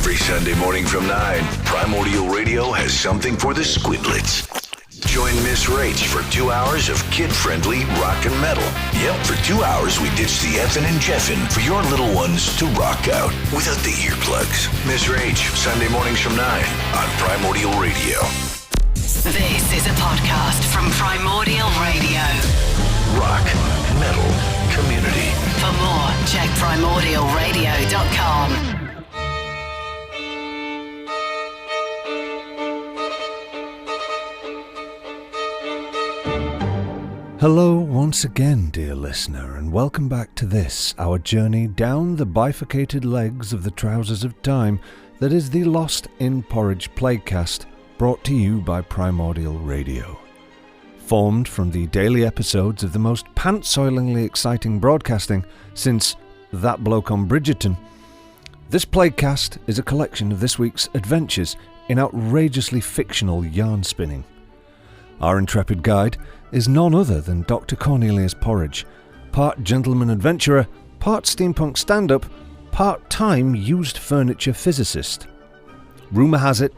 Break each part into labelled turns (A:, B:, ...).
A: Every Sunday morning from 9, Primordial Radio has something for the squidlets. Join Miss Rach for 2 hours of kid-friendly rock and metal. Yep, for 2 hours we ditch the effin' and jeffin' for your little ones to rock out without the earplugs. Miss Rach, Sunday mornings from 9 on Primordial Radio.
B: This is a podcast from Primordial Radio.
A: Rock, metal, community.
B: For more, check primordialradio.com.
C: Hello once again, dear listener, and welcome back to this, our journey down the bifurcated legs of the trousers of time that is the Lost in Porridge Playcast, brought to you by Primordial Radio. Formed from the daily episodes of the most pants-soilingly exciting broadcasting since That Bloke on Bridgerton, this playcast is a collection of this week's adventures in outrageously fictional yarn spinning. Our intrepid guide is none other than Dr. Cornelius Porridge, part gentleman adventurer, part steampunk stand-up, part-time used furniture physicist. Rumour has it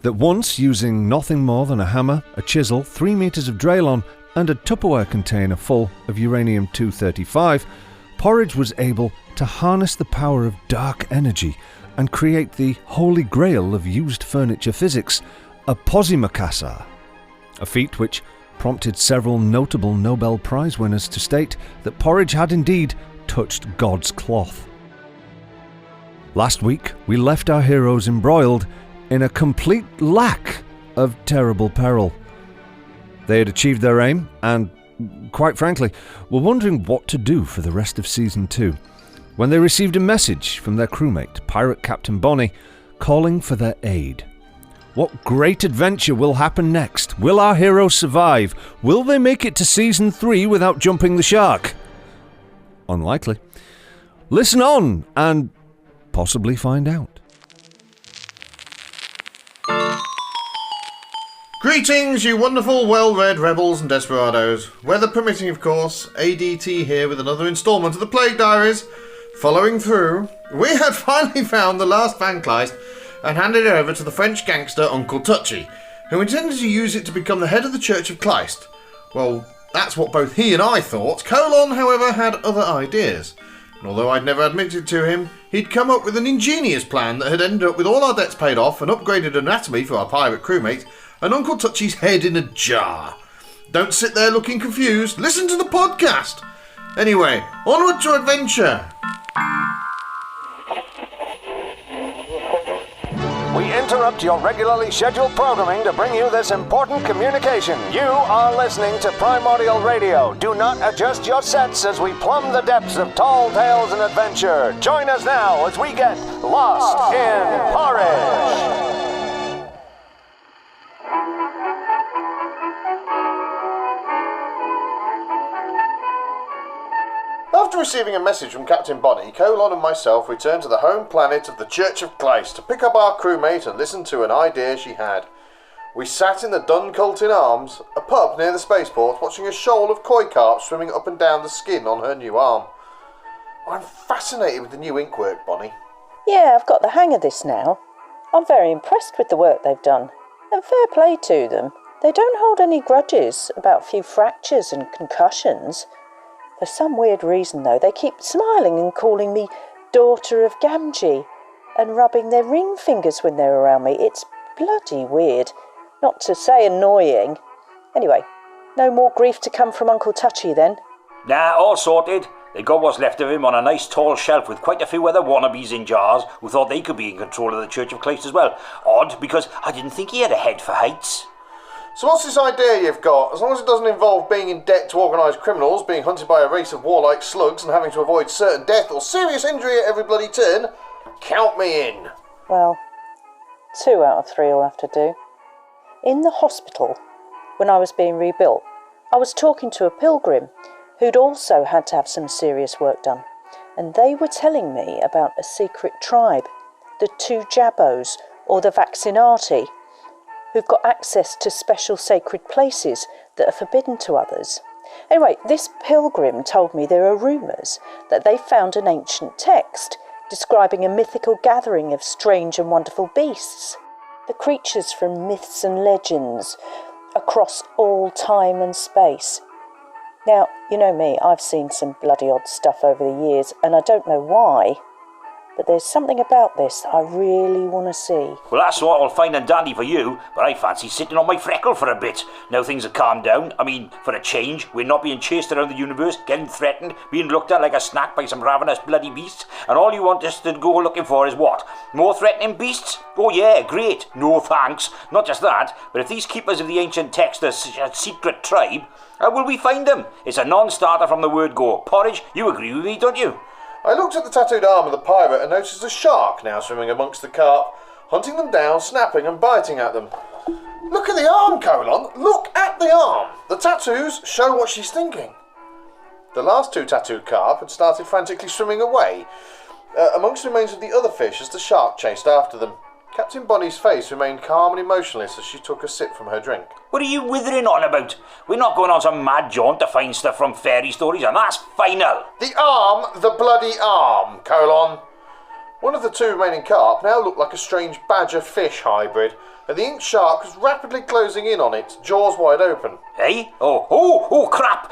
C: that once, using nothing more than a hammer, a chisel, 3 meters of Draylon, and a Tupperware container full of uranium-235, Porridge was able to harness the power of dark energy and create the holy grail of used furniture physics, a Posimacassar, a feat which prompted several notable Nobel Prize winners to state that Porridge had indeed touched God's cloth. Last week, we left our heroes embroiled in a complete lack of terrible peril. They had achieved their aim and, quite frankly, were wondering what to do for the rest of Season 2, when they received a message from their crewmate, Pirate Captain Bonnie, calling for their aid. What great adventure will happen next? Will our heroes survive? Will they make it to Season 3 without jumping the shark? Unlikely. Listen on and possibly find out.
D: Greetings, you wonderful, well-read rebels and desperados. Weather permitting, of course, ADT here with another instalment of the Plague Diaries. Following through, we had finally found the last Van Kleist and handed it over to the French gangster Uncle Touchy, who intended to use it to become the head of the Church of Kleist. Well, that's what both he and I thought. Colon, however, had other ideas. And although I'd never admitted to him, he'd come up with an ingenious plan that had ended up with all our debts paid off, an upgraded anatomy for our pirate crewmate, and Uncle Touchy's head in a jar. Don't sit there looking confused. Listen to the podcast. Anyway, onward to adventure.
E: We interrupt your regularly scheduled programming to bring you this important communication. You are listening to Primordial Radio. Do not adjust your sets as we plumb the depths of tall tales and adventure. Join us now as we get lost in porridge.
D: After receiving a message from Captain Bonnie, Colon and myself returned to the home planet of the Church of Kleist to pick up our crewmate and listen to an idea she had. We sat in the Duncultin Arms, a pub near the spaceport, watching a shoal of koi carp swimming up and down the skin on her new arm. I'm fascinated with the new inkwork, Bonnie.
F: Yeah, I've got the hang of this now. I'm very impressed with the work they've done. And fair play to them. They don't hold any grudges about a few fractures and concussions. For some weird reason, though, they keep smiling and calling me daughter of Gamgee and rubbing their ring fingers when they're around me. It's bloody weird, not to say annoying. Anyway, no more grief to come from Uncle Touchy then?
G: Nah, all sorted. They got what's left of him on a nice tall shelf with quite a few other wannabes in jars who thought they could be in control of the Church of Kleist as well. Odd, because I didn't think he had a head for heights.
D: So what's this idea you've got? As long as it doesn't involve being in debt to organised criminals, being hunted by a race of warlike slugs and having to avoid certain death or serious injury at every bloody turn, count me in.
F: Well, 2 out of 3 will have to do. In the hospital, when I was being rebuilt, I was talking to a pilgrim who'd also had to have some serious work done, and they were telling me about a secret tribe, the Two Jabbos, or the Vaccinati, who've got access to special sacred places that are forbidden to others. Anyway, this pilgrim told me there are rumours that they found an ancient text describing a mythical gathering of strange and wonderful beasts, the creatures from myths and legends across all time and space. Now, you know me, I've seen some bloody odd stuff over the years, and I don't know why, but there's something about this that I really want to see.
G: Well, that's all fine and dandy for you, but I fancy sitting on my freckle for a bit. Now things have calmed down. I mean, for a change, we're not being chased around the universe, getting threatened, being looked at like a snack by some ravenous bloody beasts, and all you want us to go looking for is what? More threatening beasts? Oh yeah, great. No thanks. Not just that, but if these keepers of the ancient text are such a secret tribe, how will we find them? It's a non-starter from the word go. Porridge, you agree with me, don't you?
D: I looked at the tattooed arm of the pirate and noticed a shark now swimming amongst the carp, hunting them down, snapping and biting at them. Look at the arm, Colon! Look at the arm! The tattoos show what she's thinking. The last two tattooed carp had started frantically swimming away, amongst the remains of the other fish as the shark chased after them. Captain Bonnie's face remained calm and emotionless as she took a sip from her drink.
G: What are you withering on about? We're not going on some mad jaunt to find stuff from fairy stories, and that's final.
D: The arm, the bloody arm, Colon. One of the two remaining carp now looked like a strange badger-fish hybrid, and the ink shark was rapidly closing in on it, jaws wide open.
G: Hey? Oh, crap.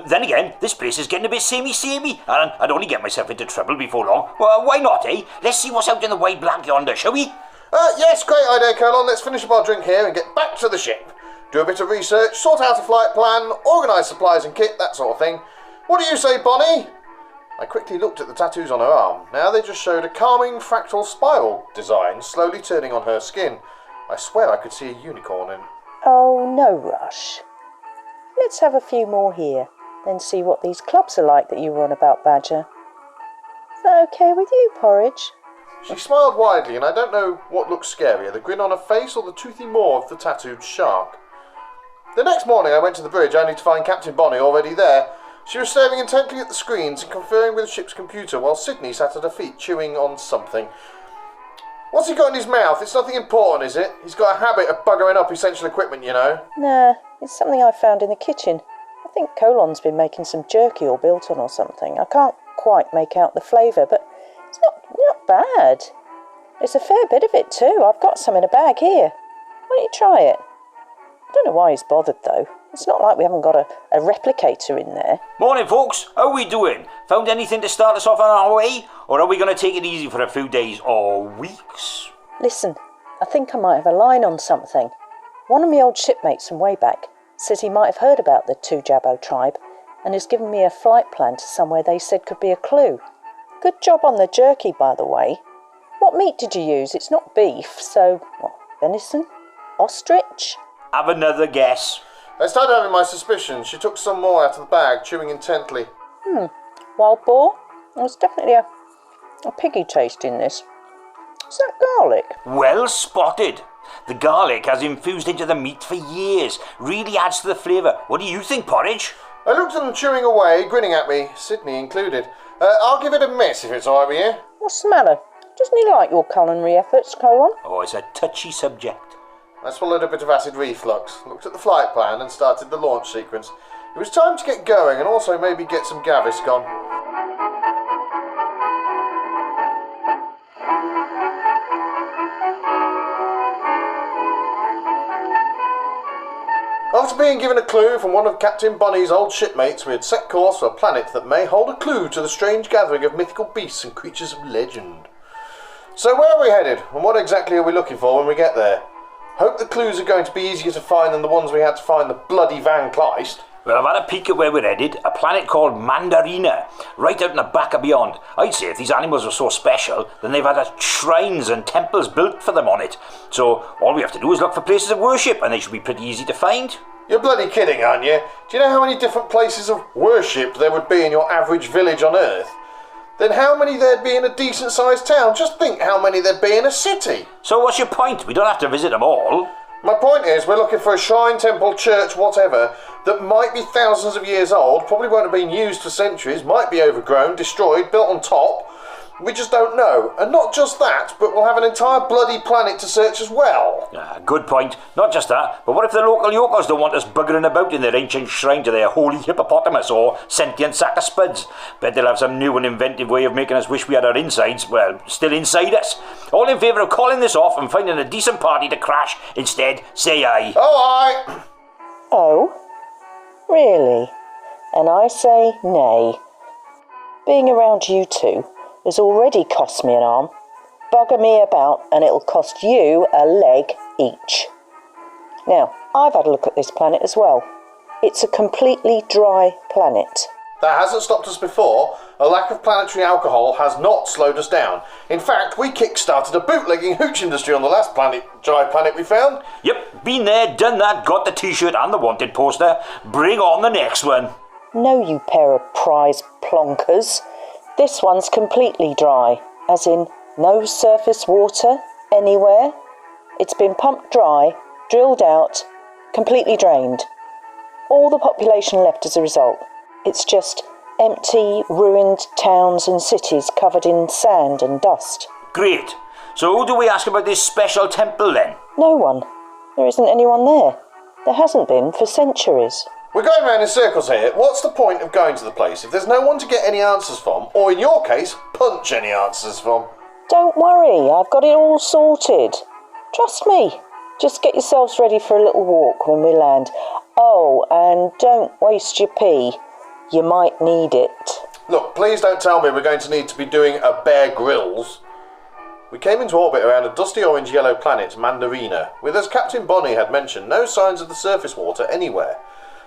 G: Then again, this place is getting a bit samey, and I'd only get myself into trouble before long. Well, why not, eh? Let's see what's out in the wide blank yonder, shall we?
D: Yes, great idea, Colon. Let's finish up our drink here and get back to the ship. Do a bit of research, sort out a flight plan, organise supplies and kit, that sort of thing. What do you say, Bonnie? I quickly looked at the tattoos on her arm. Now they just showed a calming fractal spiral design slowly turning on her skin. I swear I could see a unicorn in.
F: Oh, no rush. Let's have a few more here, then see what these clubs are like that you were on about, Badger. Is that okay with you, Porridge?
D: She smiled widely, and I don't know what looked scarier, the grin on her face or the toothy maw of the tattooed shark. The next morning I went to the bridge only to find Captain Bonnie already there. She was staring intently at the screens and conferring with the ship's computer while Sydney sat at her feet chewing on something. What's he got in his mouth? It's nothing important, is it? He's got a habit of buggering up essential equipment, you know.
F: Nah, it's something I found in the kitchen. I think Colon's been making some jerky or biltong or something. I can't quite make out the flavour, but it's not bad. There's a fair bit of it too. I've got some in a bag here. Why don't you try it? I don't know why he's bothered though. It's not like we haven't got a replicator in there.
G: Morning, folks. How are we doing? Found anything to start us off on our way? Or are we going to take it easy for a few days or weeks?
F: Listen, I think I might have a line on something. One of my old shipmates from way back says he might have heard about the Two Jabbo tribe and has given me a flight plan to somewhere they said could be a clue. Good job on the jerky, by the way. What meat did you use? It's not beef, so... what, venison? Ostrich?
G: Have another guess.
D: I started having my suspicions. She took some more out of the bag, chewing intently.
F: Wild boar? There's definitely a piggy taste in this. Is that garlic?
G: Well spotted. The garlic has infused into the meat for years. Really adds to the flavour. What do you think, Porridge?
D: I looked at them chewing away, grinning at me, Sydney included. I'll give it a miss if it's all right with you.
F: What's the matter? Doesn't he like your culinary efforts, Colon?
G: Oh, it's a touchy subject.
D: I swallowed a bit of acid reflux, looked at the flight plan and started the launch sequence. It was time to get going and also maybe get some Gaviscon. After being given a clue from one of Captain Bonnie's old shipmates, we had set course for a planet that may hold a clue to the strange gathering of mythical beasts and creatures of legend. So where are we headed, and what exactly are we looking for when we get there? Hope the clues are going to be easier to find than the ones we had to find the bloody Van Kleist.
G: Well, I've had a peek at where we're headed, a planet called Mandarina, right out in the back of beyond. I'd say if these animals were so special, then they've had shrines and temples built for them on it. So all we have to do is look for places of worship, and they should be pretty easy to find.
D: You're bloody kidding, aren't you? Do you know how many different places of worship there would be in your average village on Earth? Then how many there'd be in a decent-sized town? Just think how many there'd be in a city.
G: So what's your point? We don't have to visit them all.
D: My point is, we're looking for a shrine, temple, church, whatever, that might be thousands of years old, probably won't have been used for centuries, might be overgrown, destroyed, built on top. We just don't know. And not just that, but we'll have an entire bloody planet to search as well.
G: Good point. Not just that, but what if the local yokos don't want us buggering about in their ancient shrine to their holy hippopotamus or sentient sack of spuds? Bet they'll have some new and inventive way of making us wish we had our insides, well, still inside us. All in favour of calling this off and finding a decent party to crash. Instead, say aye.
D: Oh, aye.
F: Oh? Really? And I say nay. Being around you two has already cost me an arm. Bugger me about and it'll cost you a leg each. Now, I've had a look at this planet as well. It's a completely dry planet.
D: That hasn't stopped us before. A lack of planetary alcohol has not slowed us down. In fact, we kick-started a bootlegging hooch industry on the last dry planet we found.
G: Yep, been there, done that, got the t-shirt and the wanted poster. Bring on the next one.
F: No, you pair of prize plonkers. This one's completely dry, as in no surface water anywhere. It's been pumped dry, drilled out, completely drained. All the population left as a result. It's just empty, ruined towns and cities covered in sand and dust.
G: Great. So who do we ask about this special temple then?
F: No one. There isn't anyone there. There hasn't been for centuries.
D: We're going round in circles here. What's the point of going to the place if there's no one to get any answers from, or in your case, punch any answers from?
F: Don't worry, I've got it all sorted. Trust me. Just get yourselves ready for a little walk when we land. Oh, and don't waste your pee. You might need it.
D: Look, please don't tell me we're going to need to be doing a Bear Grylls. We came into orbit around a dusty orange-yellow planet, Mandarina, with, as Captain Bonnie had mentioned, no signs of the surface water anywhere.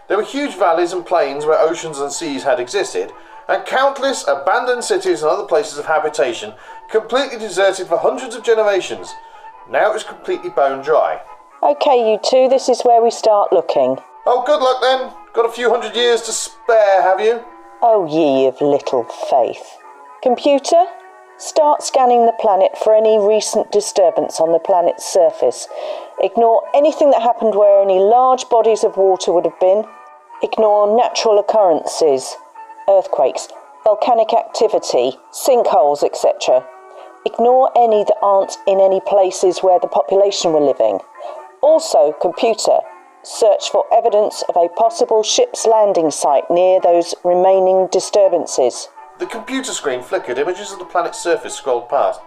D: There were huge valleys and plains where oceans and seas had existed, and countless abandoned cities and other places of habitation, completely deserted for hundreds of generations. Now it was completely bone dry.
F: Okay, you two, this is where we start looking.
D: Oh, good luck then. Got a few hundred years to spare, have you?
F: Oh, ye of little faith. Computer, start scanning the planet for any recent disturbance on the planet's surface. Ignore anything that happened where any large bodies of water would have been. Ignore natural occurrences, earthquakes, volcanic activity, sinkholes, etc. Ignore any that aren't in any places where the population were living. Also, computer, search for evidence of a possible ship's landing site near those remaining disturbances.
D: The computer screen flickered, images of the planet's surface scrolled past,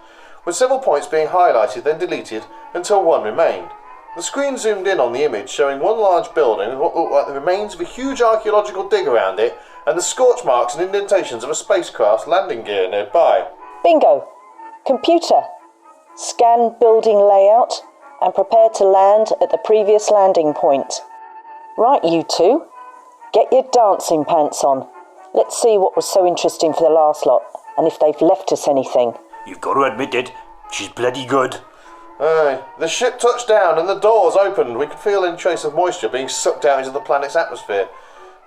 D: with several points being highlighted then deleted until one remained. The screen zoomed in on the image, showing one large building with what looked like the remains of a huge archaeological dig around it and the scorch marks and indentations of a spacecraft's landing gear nearby.
F: Bingo! Computer, scan building layout and prepare to land at the previous landing point. Right, you two, get your dancing pants on. Let's see what was so interesting for the last lot, and if they've left us anything.
G: You've got to admit it, she's bloody good.
D: Aye. The ship touched down and the doors opened. We could feel any trace of moisture being sucked out into the planet's atmosphere.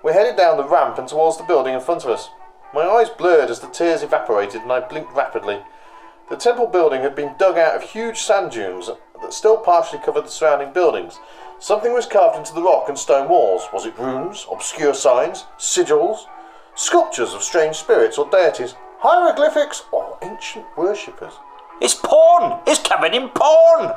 D: We headed down the ramp and towards the building in front of us. My eyes blurred as the tears evaporated and I blinked rapidly. The temple building had been dug out of huge sand dunes that still partially covered the surrounding buildings. Something was carved into the rock and stone walls. Was it runes, obscure signs, sigils, sculptures of strange spirits or deities, hieroglyphics or ancient worshippers?
G: It's porn! It's covered in porn!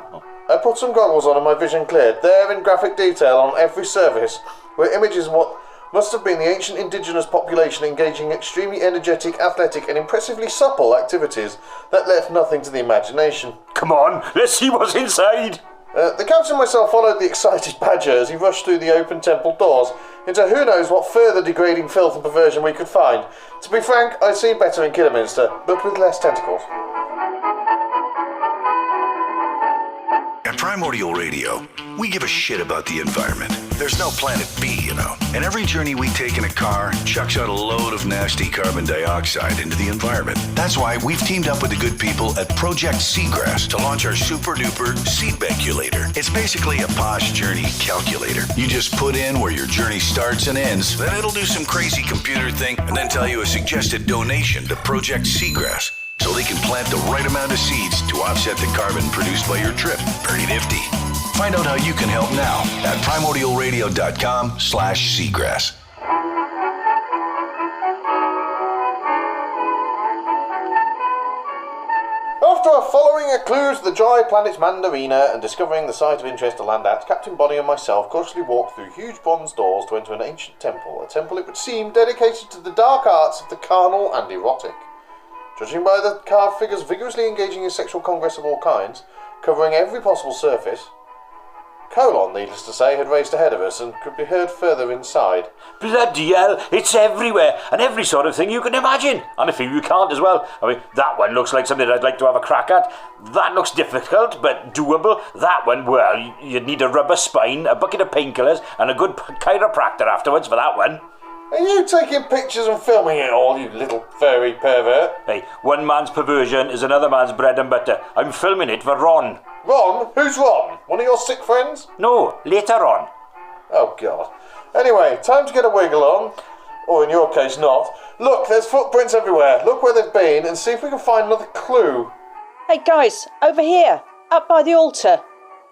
D: I put some goggles on and my vision cleared. There in graphic detail on every surface were images of what must have been the ancient indigenous population engaging in extremely energetic, athletic and impressively supple activities that left nothing to the imagination.
G: Come on, let's see what's inside!
D: The captain and myself followed the excited badger as he rushed through the open temple doors into who knows what further degrading filth and perversion we could find. To be frank, I'd seen better in Kidderminster, but with less tentacles.
A: At Primordial Radio, we give a shit about the environment. There's no planet B, you know. And every journey we take in a car chucks out a load of nasty carbon dioxide into the environment. That's why we've teamed up with the good people at Project Seagrass to launch our super-duper seed banculator. It's basically a posh journey calculator. You just put in where your journey starts and ends, then it'll do some crazy computer thing and then tell you a suggested donation to Project Seagrass, so they can plant the right amount of seeds to offset the carbon produced by your trip. Pretty nifty. Find out how you can help now at primordialradio.com/seagrass.
D: a clue to the dry planet's Mandarina and discovering the site of interest to land at, Captain Bonnie and myself cautiously walked through huge bronze doors to enter an ancient temple, a temple it would seem dedicated to the dark arts of the carnal and erotic. Judging by the carved figures vigorously engaging in sexual congress of all kinds, covering every possible surface, Colon, needless to say, had raced ahead of us and could be heard further inside.
G: Bloody hell, it's everywhere, and every sort of thing you can imagine. And a few you can't as well. I mean, that one looks like something I'd like to have a crack at. That looks difficult, but doable. That one, well, you'd need a rubber spine, a bucket of painkillers, and a good chiropractor afterwards for that one.
D: Are you taking pictures and filming it all, you little furry pervert?
G: Hey, one man's perversion is another man's bread and butter. I'm filming it for Ron.
D: Ron? Who's Ron? One of your sick friends?
G: No, later on.
D: Oh, God. Anyway, time to get a wiggle on. Or in your case, not. Look, there's footprints everywhere. Look where they've been and see if we can find another clue.
F: Hey guys, over here, up by the altar.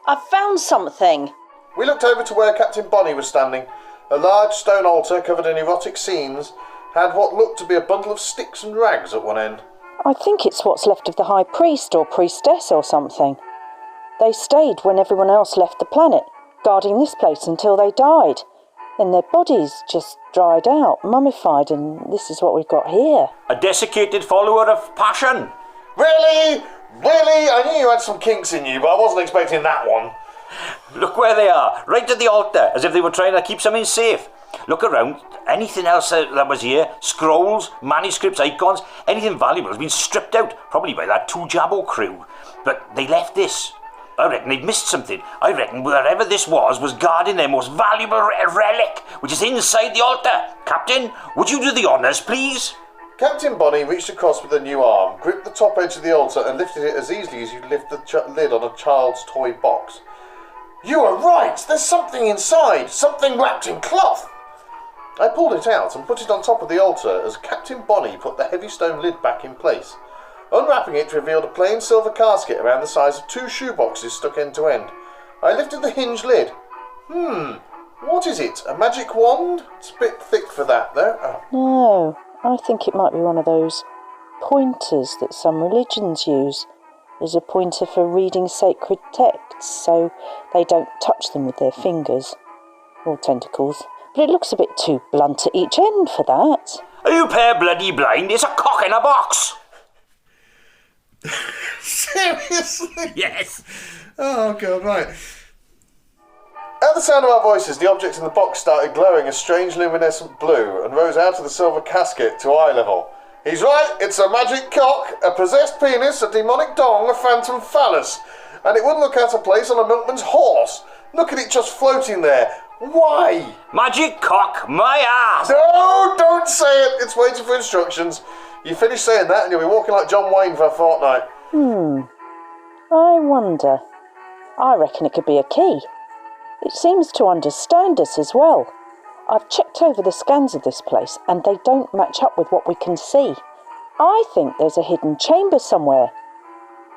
F: I've found something.
D: We looked over to where Captain Bonnie was standing. A large stone altar covered in erotic scenes had what looked to be a bundle of sticks and rags at one end.
F: I think it's what's left of the high priest or priestess or something. They stayed when everyone else left the planet, guarding this place until they died. Then their bodies just dried out, mummified, and this is what we've got here.
G: A desiccated follower of passion.
D: Really? Really? I knew you had some kinks in you, but I wasn't expecting that one.
G: Look where they are, right at the altar, as if they were trying to keep something safe. Look around, anything else that was here, scrolls, manuscripts, icons, anything valuable has been stripped out, probably by that two-jabbo crew. But they left this. I reckon they'd missed something. I reckon wherever this was guarding their most valuable relic, which is inside the altar. Captain, would you do the honours, please?
D: Captain Bonnie reached across with a new arm, gripped the top edge of the altar and lifted it as easily as you'd lift the lid on a child's toy box. You are right! There's something inside! Something wrapped in cloth! I pulled it out and put it on top of the altar as Captain Bonnie put the heavy stone lid back in place. Unwrapping it revealed a plain silver casket around the size of 2 shoeboxes stuck end to end. I lifted the hinge lid. What is it? A magic wand? It's a bit thick for that, though. Oh.
F: No, I think it might be one of those pointers that some religions use. There's a pointer for reading sacred texts, so they don't touch them with their fingers or tentacles. But it looks a bit too blunt at each end for that.
G: Are you pair bloody blind? It's a cock in a box.
D: Seriously?
G: Yes.
D: Oh, God, right. At the sound of our voices, the object in the box started glowing a strange luminescent blue and rose out of the silver casket to eye level. He's right, it's a magic cock, a possessed penis, a demonic dong, a phantom phallus. And it wouldn't look out of place on a milkman's horse. Look at it just floating there. Why?
G: Magic cock, my ass.
D: No, don't say it. It's waiting for instructions. You finish saying that and you'll be walking like John Wayne for a fortnight.
F: I wonder. I reckon it could be a key. It seems to understand us as well. I've checked over the scans of this place and they don't match up with what we can see. I think there's a hidden chamber somewhere.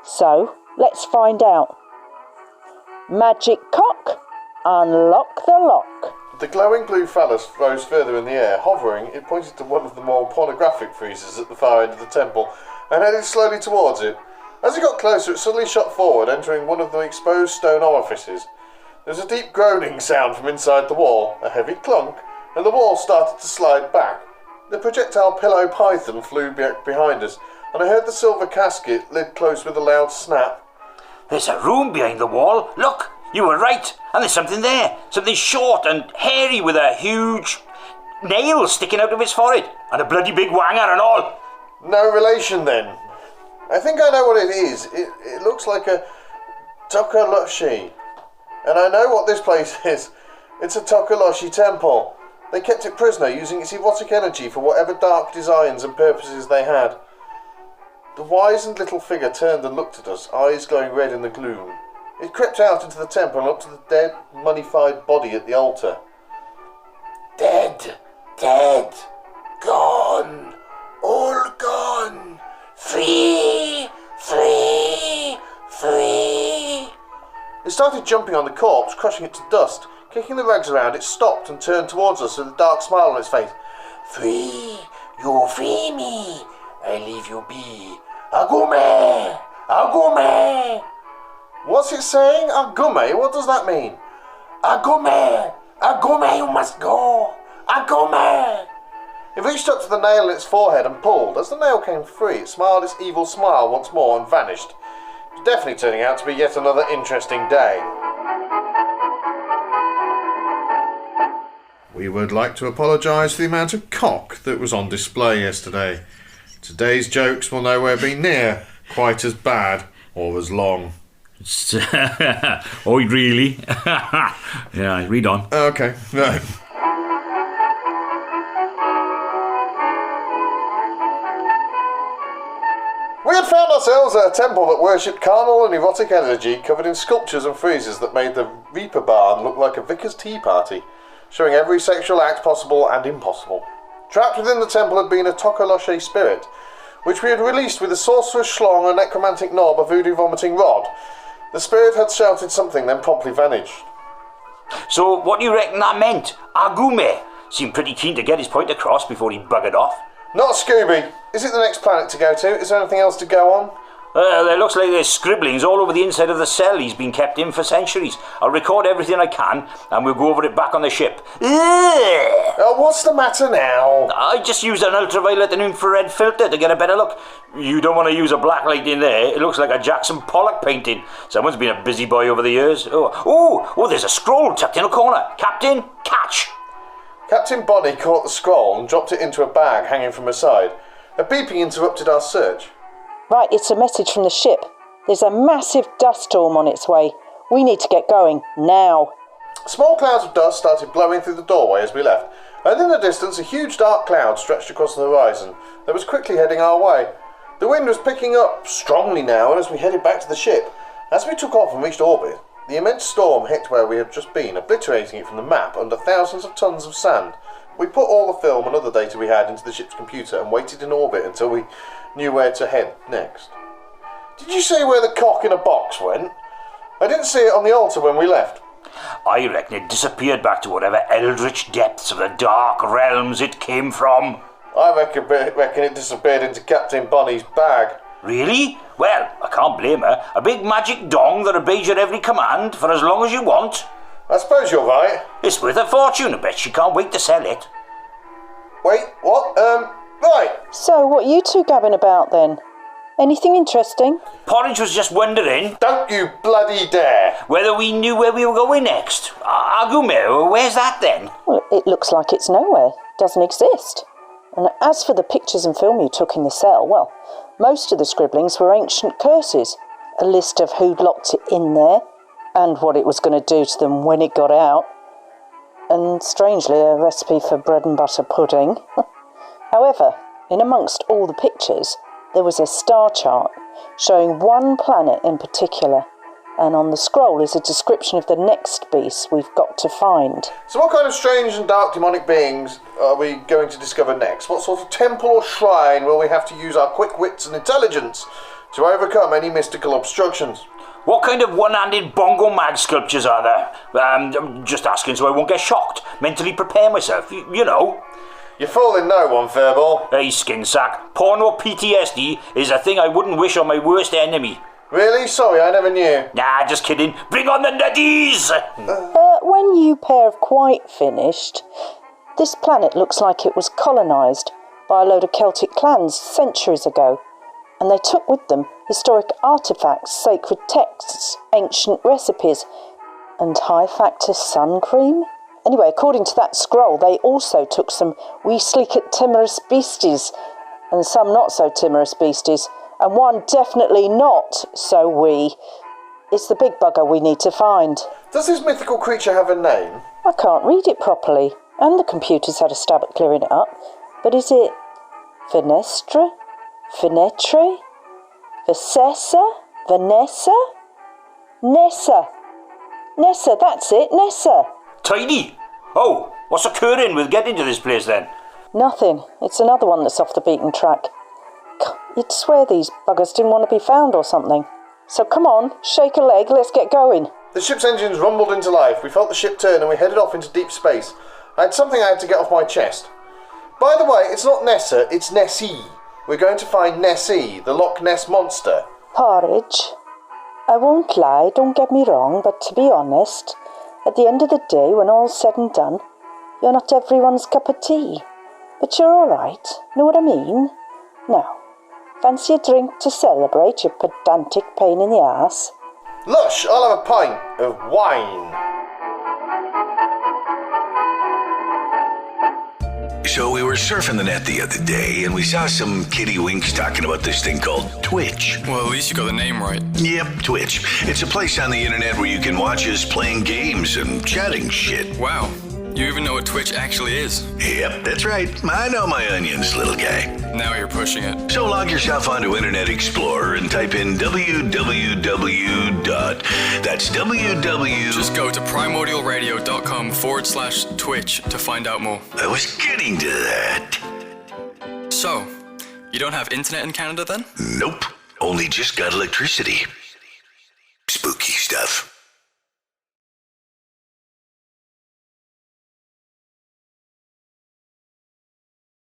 F: So, let's find out. Magic cock, unlock the lock.
D: The glowing blue phallus rose further in the air. Hovering, it pointed to one of the more pornographic friezes at the far end of the temple and headed slowly towards it. As it got closer, it suddenly shot forward, entering one of the exposed stone orifices. There was a deep groaning sound from inside the wall, a heavy clunk, and the wall started to slide back. The projectile pillow python flew behind us, and I heard the silver casket lid close with a loud snap.
G: There's a room behind the wall. Look, you were right. And there's something there. Something short and hairy with a huge nail sticking out of its forehead. And a bloody big wanger and all.
D: No relation then. I think I know what it is. It looks like a Tokoloshi. And I know what this place is. It's a Tokoloshi temple. They kept it prisoner, using its erotic energy for whatever dark designs and purposes they had. The wizened little figure turned and looked at us, eyes glowing red in the gloom. It crept out into the temple and up to the dead, mummified body at the altar. Dead, dead, gone, all gone, free, free, free. It started jumping on the corpse, crushing it to dust. Kicking the rags around, it stopped and turned towards us with a dark smile on its face. Free, you free me. I leave you be. Agume, Agume! What's it saying? Agume? What does that mean? Agume! Agume, you must go! Agume! It reached up to the nail in its forehead and pulled. As the nail came free, it smiled its evil smile once more and vanished. It was definitely turning out to be yet another interesting day. We would like to apologise for the amount of cock that was on display yesterday. Today's jokes will nowhere be near quite as bad or as long.
G: Oh, really? Yeah, read on.
D: Okay, right. We had found ourselves at a temple that worshipped carnal and erotic energy covered in sculptures and friezes that made the Reaper barn look like a vicar's tea party, showing every sexual act possible and impossible. Trapped within the temple had been a Tokoloche spirit, which we had released with a sorcerer's schlong, a necromantic knob, a voodoo vomiting rod. The spirit had shouted something, then promptly vanished.
G: So, what do you reckon that meant? Agume seemed pretty keen to get his point across before he buggered off.
D: Not Scooby. Is it the next planet to go to? Is there anything else to go on?
G: It looks like there's scribblings all over the inside of the cell he's been kept in for centuries. I'll record everything I can, and we'll go over it back on the ship.
D: What's the matter now?
G: I just used an ultraviolet and infrared filter to get a better look. You don't want to use a black light in there. It looks like a Jackson Pollock painting. Someone's been a busy boy over the years. Oh, there's a scroll tucked in a corner. Captain, catch!
D: Captain Bonnie caught the scroll and dropped it into a bag hanging from her side. A beeping interrupted our search.
F: Right, it's a message from the ship. There's a massive dust storm on its way. We need to get going, now.
D: Small clouds of dust started blowing through the doorway as we left, and in the distance a huge dark cloud stretched across the horizon that was quickly heading our way. The wind was picking up strongly now, and as we headed back to the ship, as we took off and reached orbit, the immense storm hit where we had just been, obliterating it from the map under thousands of tons of sand. We put all the film and other data we had into the ship's computer and waited in orbit until we knew where to head next. Did you see where the cock in a box went? I didn't see it on the altar when we left.
G: I reckon it disappeared back to whatever eldritch depths of the dark realms it came from.
D: I reckon it disappeared into Captain Bonnie's bag.
G: Really? Well, I can't blame her. A big magic dong that obeys your every command for as long as you want.
D: I suppose you're right.
G: It's worth a fortune, I bet she can't wait to sell it.
D: Wait, what? Right.
F: So, what are you two gabbing about then? Anything interesting?
G: Porridge was just wondering...
D: Don't you bloody dare!
G: Whether we knew where we were going next. Agume, where's that then?
F: Well, it looks like it's nowhere. Doesn't exist. And as for the pictures and film you took in the cell, well, most of the scribblings were ancient curses. A list of who'd locked it in there, and what it was going to do to them when it got out. And strangely, a recipe for bread and butter pudding. However, in amongst all the pictures, there was a star chart showing one planet in particular, and on the scroll is a description of the next beast we've got to find.
D: So what kind of strange and dark demonic beings are we going to discover next? What sort of temple or shrine will we have to use our quick wits and intelligence to overcome any mystical obstructions?
G: What kind of one-handed bongo mag sculptures are there? I'm just asking so I won't get shocked. Mentally prepare myself, you know.
D: You're fooling no one, Furball.
G: Hey, skin sack. Porno PTSD is a thing I wouldn't wish on my worst enemy.
D: Really? Sorry, I never knew.
G: Nah, just kidding. Bring on the nutties!
F: When you pair have quite finished, this planet looks like it was colonised by a load of Celtic clans centuries ago, and they took with them historic artefacts, sacred texts, ancient recipes, and high-factor sun cream. Anyway, according to that scroll, they also took some wee sleek timorous beasties, and some not so timorous beasties, and one definitely not so wee. It's the big bugger we need to find.
D: Does this mythical creature have a name?
F: I can't read it properly, and the computer's had a stab at clearing it up. But is it Venestra? Venetre? Vasessa? Vanessa? Nessa? Nessa, that's it, Nessa.
G: Tidy! Oh, what's occurring with getting to this place then?
F: Nothing. It's another one that's off the beaten track. You'd swear these buggers didn't want to be found or something. So come on, shake a leg, let's get going.
D: The ship's engines rumbled into life. We felt the ship turn and we headed off into deep space. I had something I had to get off my chest. By the way, it's not Nessa, it's Nessie. We're going to find Nessie, the Loch Ness monster.
F: Porridge. I won't lie, don't get me wrong, but to be honest, at the end of the day, when all's said and done, you're not everyone's cup of tea. But you're alright, know what I mean? Now, fancy a drink to celebrate your pedantic pain in the arse?
D: Lush, I'll have a pint of wine.
A: So we were surfing the net the other day, and we saw some kiddywinks talking about this thing called Twitch.
H: Well, at least you got the name right.
A: Yep, Twitch. It's a place on the internet where you can watch us playing games and chatting shit.
H: Wow, you even know what Twitch actually is.
A: Yep, that's right. I know my onions, little guy.
H: Now you're pushing it.
A: So log yourself onto Internet Explorer and type in www.
H: Just go to primordialradio.com/Twitch to find out more.
A: I was getting to that.
H: So, you don't have internet in Canada then?
A: Nope. Only just got electricity. Spooky stuff.